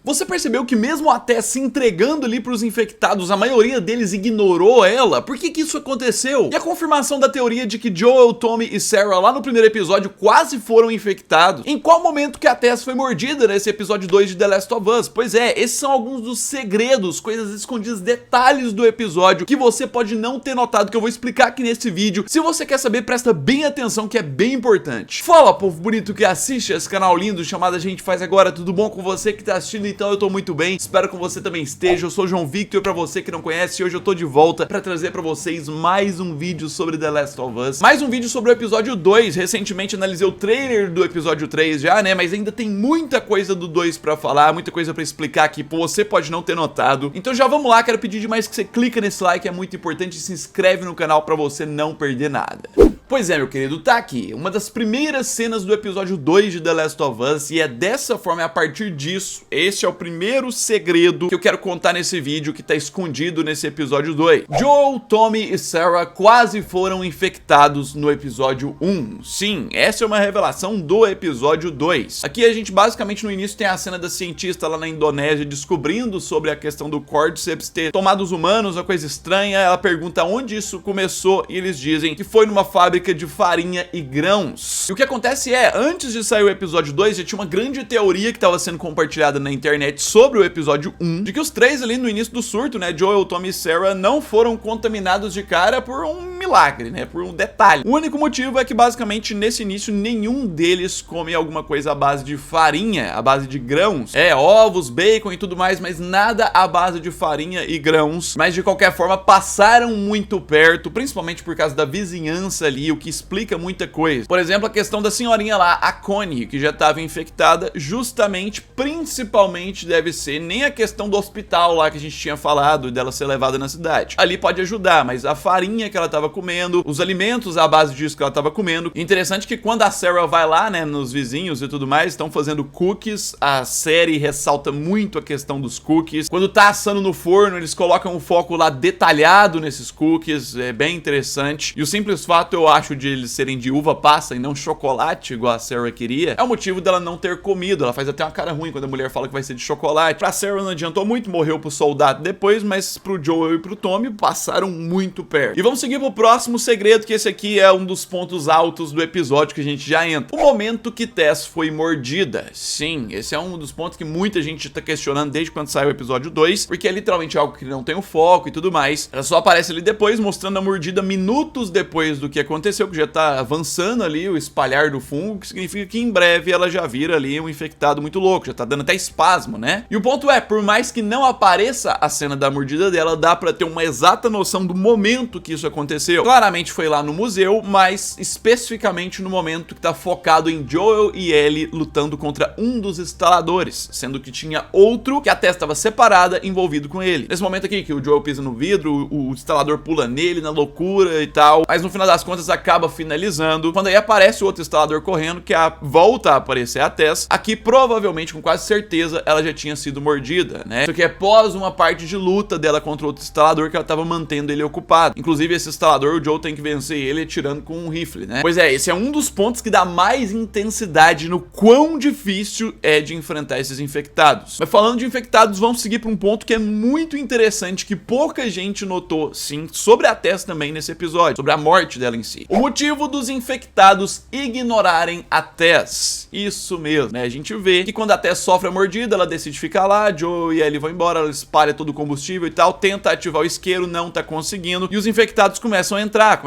Você percebeu que mesmo até se entregando ali pros infectados, a maioria deles ignorou ela? Por que isso aconteceu? E a confirmação da teoria de que Joel, Tommy e Sarah lá no primeiro episódio quase foram infectados? Em qual momento que a Tess foi mordida nesse episódio 2 de The Last of Us? Pois é, esses são alguns dos segredos, coisas escondidas, detalhes do episódio que você pode não ter notado, que eu vou explicar aqui nesse vídeo. Se você quer saber, presta bem atenção que é bem importante. Fala, povo bonito que assiste esse canal lindo chamado A Gente Faz Agora, tudo bom com você que tá assistindo? Então eu tô muito bem, espero que você também esteja. Eu sou o João Victor, pra você que não conhece, hoje eu tô de volta pra trazer pra vocês mais um vídeo sobre The Last of Us, mais um vídeo sobre o episódio 2. Recentemente analisei o trailer do episódio 3 já, né, mas ainda tem muita coisa do 2 pra falar, muita coisa pra explicar que você pode não ter notado. Então já vamos lá, quero pedir demais que você clica nesse like, é muito importante, e se inscreve no canal pra você não perder nada. Pois é, meu querido, tá aqui uma das primeiras cenas do episódio 2 de The Last of Us, e é dessa forma, é a partir disso, esse é o primeiro segredo que eu quero contar nesse vídeo, que tá escondido nesse episódio 2. Joel, Tommy e Sarah quase foram infectados no episódio 1. Sim, essa é uma revelação do episódio 2. Aqui a gente basicamente no início tem a cena da cientista lá na Indonésia descobrindo sobre a questão do Cordyceps ter tomado os humanos, uma coisa estranha. Ela pergunta onde isso começou e eles dizem que foi numa fábrica de farinha e grãos. E o que acontece é, antes de sair o episódio 2, já tinha uma grande teoria que estava sendo compartilhada na internet sobre o episódio 1, de que os três ali no início do surto, né, Joel, Tommy e Sarah, não foram contaminados de cara por um milagre, né, por um detalhe. O único motivo é que basicamente nesse início nenhum deles come alguma coisa à base de farinha, à base de grãos. Ovos, bacon e tudo mais, mas nada à base de farinha e grãos. Mas de qualquer forma passaram muito perto, principalmente por causa da vizinhança ali, o que explica muita coisa. Por exemplo, a questão da senhorinha lá, a Connie, que já estava infectada, justamente, principalmente deve ser nem a questão do hospital lá que a gente tinha falado, dela ser levada na cidade. Ali pode ajudar, mas a farinha que ela estava comendo, os alimentos à base disso que ela estava comendo. Interessante que quando a Sarah vai lá, né, nos vizinhos e tudo mais, estão fazendo cookies, a série ressalta muito a questão dos cookies. Quando tá assando no forno, eles colocam o foco lá detalhado nesses cookies, é bem interessante. E o simples fato, eu acho, de eles serem de uva passa e não chocolate, igual a Sarah queria, é o motivo dela não ter comido. Ela faz até uma cara ruim quando a mulher fala que vai ser de chocolate. Pra Sarah não adiantou muito, morreu pro soldado depois, mas pro Joel e pro Tommy passaram muito perto. E vamos seguir pro próximo segredo, que esse aqui é um dos pontos altos do episódio que a gente já entra. O momento que Tess foi mordida. Sim, esse é um dos pontos que muita gente tá questionando desde quando saiu o episódio 2, porque é literalmente algo que não tem o foco e tudo mais. Ela só aparece ali depois, mostrando a mordida minutos depois do que aconteceu, que já tá avançando ali o espalhar do fungo, que significa que em breve ela já vira ali um infectado muito louco, já tá dando até espasmo, né? E o ponto é, por mais que não apareça a cena da mordida dela, dá pra ter uma exata noção do momento que isso aconteceu. Claramente foi lá no museu, mas especificamente no momento que tá focado em Joel e Ellie lutando contra um dos instaladores, sendo que tinha outro que a Tess estava separada, envolvido com ele. Nesse momento aqui, que o Joel pisa no vidro, o instalador pula nele na loucura e tal, mas no final das contas acaba finalizando, quando aí aparece o outro instalador correndo, que volta a aparecer a Tess. Aqui provavelmente, com quase certeza, ela já tinha sido mordida, né? Isso aqui é pós uma parte de luta dela contra outro instalador, que ela tava mantendo ele ocupado. Inclusive esse instalador, o Joel tem que vencer ele atirando com um rifle, né? Pois é, esse é um dos pontos que dá mais intensidade no quão difícil é de enfrentar esses infectados. Mas falando de infectados, vamos seguir para um ponto que é muito interessante, que pouca gente notou, sim, sobre a Tess também nesse episódio, sobre a morte dela em si. O motivo dos infectados ignorarem a Tess. Isso mesmo, né? A gente vê que quando a Tess sofre a mordida, ela decide ficar lá, Joel e Ellie vão embora, ela espalha todo o combustível e tal, tenta ativar o isqueiro, não tá conseguindo, e os infectados começam a entrar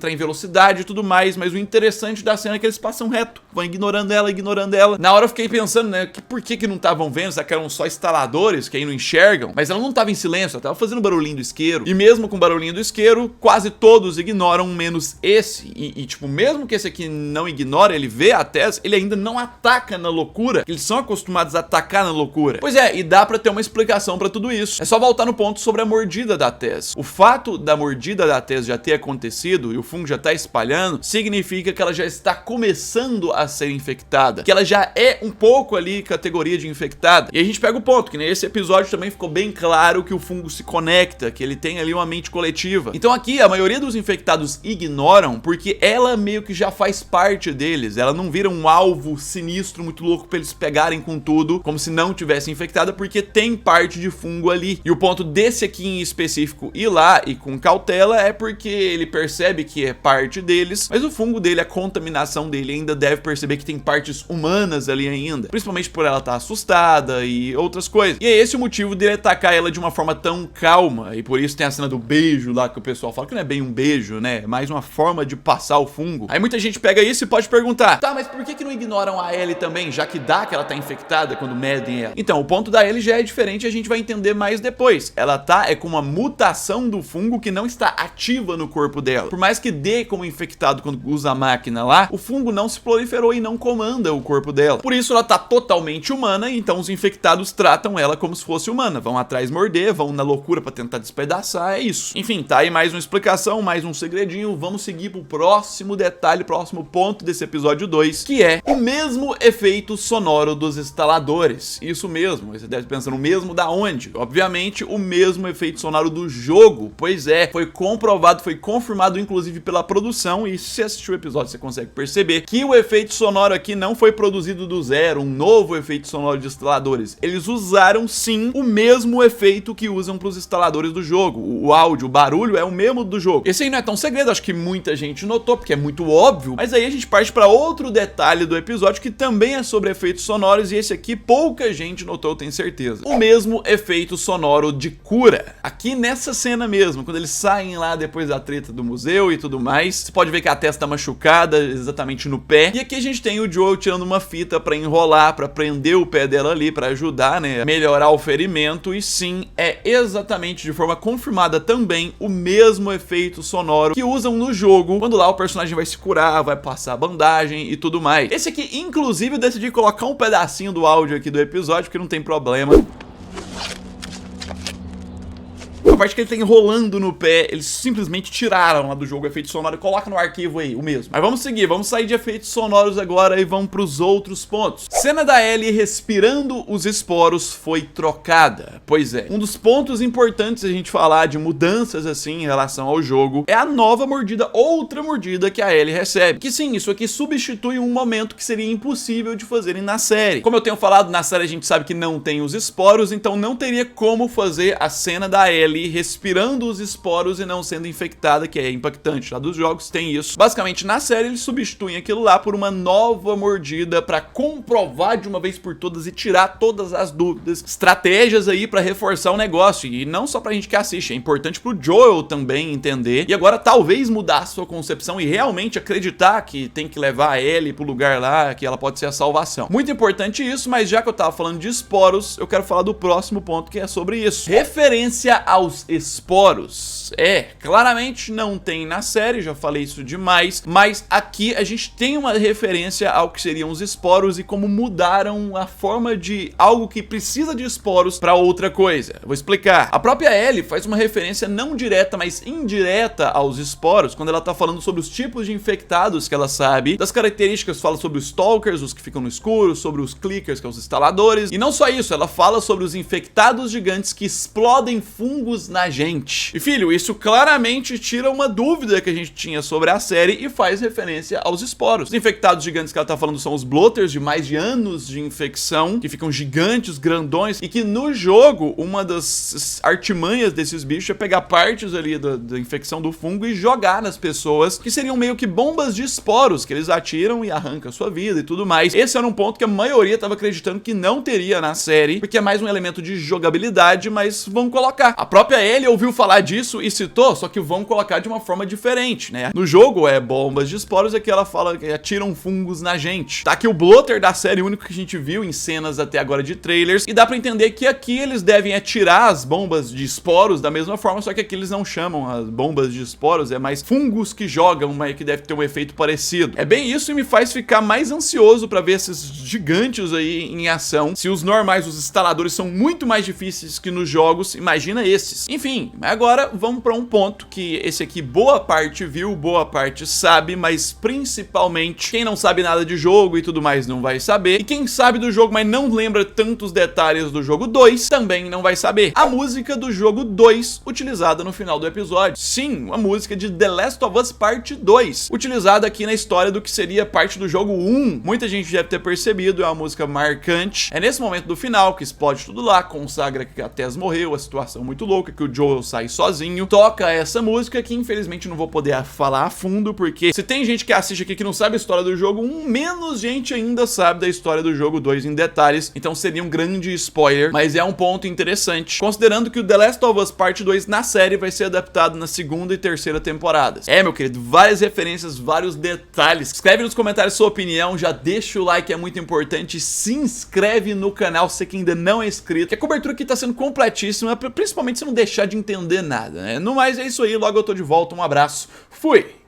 em velocidade e tudo mais, mas o interessante da cena é que eles passam reto, vão ignorando ela. Na hora eu fiquei pensando, né, por que não estavam vendo? Será que eram só instaladores que aí não enxergam? Mas ela não tava em silêncio, ela tava fazendo barulhinho do isqueiro, e mesmo com o barulhinho do isqueiro, quase todos ignoram, menos esse, e tipo, mesmo que esse aqui não ignora, ele vê a Tess, ele ainda não ataca na loucura, eles são acostumados a atacar na loucura. Pois é, e dá pra ter uma explicação pra tudo isso. É só voltar no ponto sobre a mordida da Tess. O fato da mordida da Tess já ter acontecido e o fungo já tá espalhando, significa que ela já está começando a ser infectada, que ela já é um pouco ali categoria de infectada. E a gente pega o ponto, que nesse episódio também ficou bem claro que o fungo se conecta, que ele tem ali uma mente coletiva. Então aqui, a maioria dos infectados ignora ignoram porque ela meio que já faz parte deles. Ela não vira um alvo sinistro muito louco pra eles pegarem com tudo, como se não tivesse infectada, porque tem parte de fungo ali. E o ponto desse aqui em específico ir lá e com cautela é porque ele percebe que é parte deles, mas o fungo dele, a contaminação dele, ainda deve perceber que tem partes humanas ali ainda, principalmente por ela estar assustada e outras coisas. E é esse o motivo dele atacar ela de uma forma tão calma, e por isso tem a cena do beijo lá que o pessoal fala que não é bem um beijo, né? É mais uma forma de passar o fungo. Aí muita gente pega isso e pode perguntar: tá, mas por que não ignoram a Ellie também, já que dá que ela tá infectada quando medem ela? Então, o ponto da Ellie já é diferente e a gente vai entender mais depois. Ela é com uma mutação do fungo que não está ativa no corpo dela. Por mais que dê como infectado quando usa a máquina lá, o fungo não se proliferou e não comanda o corpo dela. Por isso ela tá totalmente humana, e então os infectados tratam ela como se fosse humana. Vão atrás morder, vão na loucura pra tentar despedaçar, é isso. Enfim, tá aí mais uma explicação, mais um segredinho. Vamos seguir pro próximo detalhe, próximo ponto desse episódio 2, que é o mesmo efeito sonoro dos instaladores. Isso mesmo, você deve pensar no mesmo da onde? Obviamente, o mesmo efeito sonoro do jogo. Pois é, foi comprovado, foi confirmado inclusive pela produção, e se assistir o episódio você consegue perceber que o efeito sonoro aqui não foi produzido do zero, um novo efeito sonoro de instaladores. Eles usaram sim o mesmo efeito que usam para os instaladores do jogo. O áudio, o barulho é o mesmo do jogo. Esse aí não é tão segredo, acho que muita gente notou, porque é muito óbvio, mas aí a gente parte para outro detalhe do episódio que também é sobre efeitos sonoros, e esse aqui pouca gente notou, eu tenho certeza. O mesmo efeito sonoro de cura. Aqui nessa cena mesmo, quando eles saem lá depois da treta do museu e tudo mais, você pode ver que a testa tá machucada exatamente no pé, e aqui a gente tem o Joel tirando uma fita pra enrolar, pra prender o pé dela ali, pra ajudar, né, a melhorar o ferimento. E sim, é exatamente, de forma confirmada também, o mesmo efeito sonoro que usam no jogo, quando lá o personagem vai se curar, vai passar a bandagem e tudo mais. Esse aqui, inclusive, eu decidi colocar um pedacinho do áudio aqui do episódio, porque não tem problema. A parte que ele tá enrolando no pé, eles simplesmente tiraram lá do jogo o efeito sonoro e colocam no arquivo aí, o mesmo. Mas vamos seguir, vamos sair de efeitos sonoros agora e vamos pros outros pontos. Cena da Ellie respirando os esporos foi trocada. Pois é, um dos pontos importantes a gente falar de mudanças assim em relação ao jogo é a nova mordida, outra mordida que a Ellie recebe. Que sim, isso aqui substitui um momento que seria impossível de fazerem na série. Como eu tenho falado, na série a gente sabe que não tem os esporos, então não teria como fazer a cena da Ellie respirando os esporos e não sendo infectada, que é impactante. Lá dos jogos tem isso. Basicamente, na série eles substituem aquilo lá por uma nova mordida pra comprovar de uma vez por todas e tirar todas as dúvidas. Estratégias aí pra reforçar o negócio, e não só pra gente que assiste, é importante pro Joel também entender, e agora talvez mudar a sua concepção e realmente acreditar que tem que levar a Ellie pro lugar lá, que ela pode ser a salvação. Muito importante isso, mas já que eu tava falando de esporos, eu quero falar do próximo ponto, que é sobre isso. Referência aos esporos. Claramente não tem na série, já falei isso demais, mas aqui a gente tem uma referência ao que seriam os esporos e como mudaram a forma de algo que precisa de esporos para outra coisa. Vou explicar. A própria Ellie faz uma referência não direta, mas indireta aos esporos, quando ela tá falando sobre os tipos de infectados que ela sabe, das características, fala sobre os stalkers, os que ficam no escuro, sobre os clickers, que são os instaladores, e não só isso, ela fala sobre os infectados gigantes que explodem fungos na gente. E filho, isso claramente tira uma dúvida que a gente tinha sobre a série e faz referência aos esporos. Os infectados gigantes que ela tá falando são os bloaters, de mais de anos de infecção, que ficam gigantes, grandões, e que no jogo, uma das artimanhas desses bichos é pegar partes ali da infecção do fungo e jogar nas pessoas, que seriam meio que bombas de esporos, que eles atiram e arrancam a sua vida e tudo mais. Esse era um ponto que a maioria tava acreditando que não teria na série, porque é mais um elemento de jogabilidade, mas vão colocar. A própria Ellie ouviu falar disso e citou, só que vão colocar de uma forma diferente, né? No jogo é bombas de esporos, aqui ela fala que atiram fungos na gente. Tá aqui o bloater da série, único que a gente viu em cenas até agora de trailers, e dá pra entender que aqui eles devem atirar as bombas de esporos da mesma forma, só que aqui eles não chamam as bombas de esporos, é mais fungos que jogam, mas que deve ter um efeito parecido. É bem isso, e me faz ficar mais ansioso pra ver esses gigantes aí em ação. Se os normais, os instaladores, são muito mais difíceis que nos jogos, imagina esse. desses. Enfim, agora vamos pra um ponto que esse aqui boa parte viu, boa parte sabe, mas principalmente quem não sabe nada de jogo e tudo mais não vai saber, e quem sabe do jogo, mas não lembra tantos detalhes do jogo 2, também não vai saber. A música do jogo 2, utilizada no final do episódio. Sim, uma música de The Last of Us Part 2, utilizada aqui na história do que seria parte do jogo 1. Muita gente deve ter percebido, é uma música marcante. É nesse momento do final que explode tudo lá, consagra que a Tess morreu, a situação muito louca, que o Joel sai sozinho. Toca essa música que infelizmente não vou poder falar a fundo, porque se tem gente que assiste aqui que não sabe a história do jogo 1, menos gente ainda sabe da história do jogo 2 em detalhes, então seria um grande spoiler, mas é um ponto interessante, considerando que o The Last of Us Part 2 na série vai ser adaptado na segunda e terceira temporadas. É, meu querido, várias referências, vários detalhes. Escreve nos comentários sua opinião, já deixa o like, é muito importante, se inscreve no canal se que ainda não é inscrito, que a cobertura aqui tá sendo completíssima, principalmente se não deixar de entender nada, né? No mais é isso aí, logo eu tô de volta, um abraço, fui!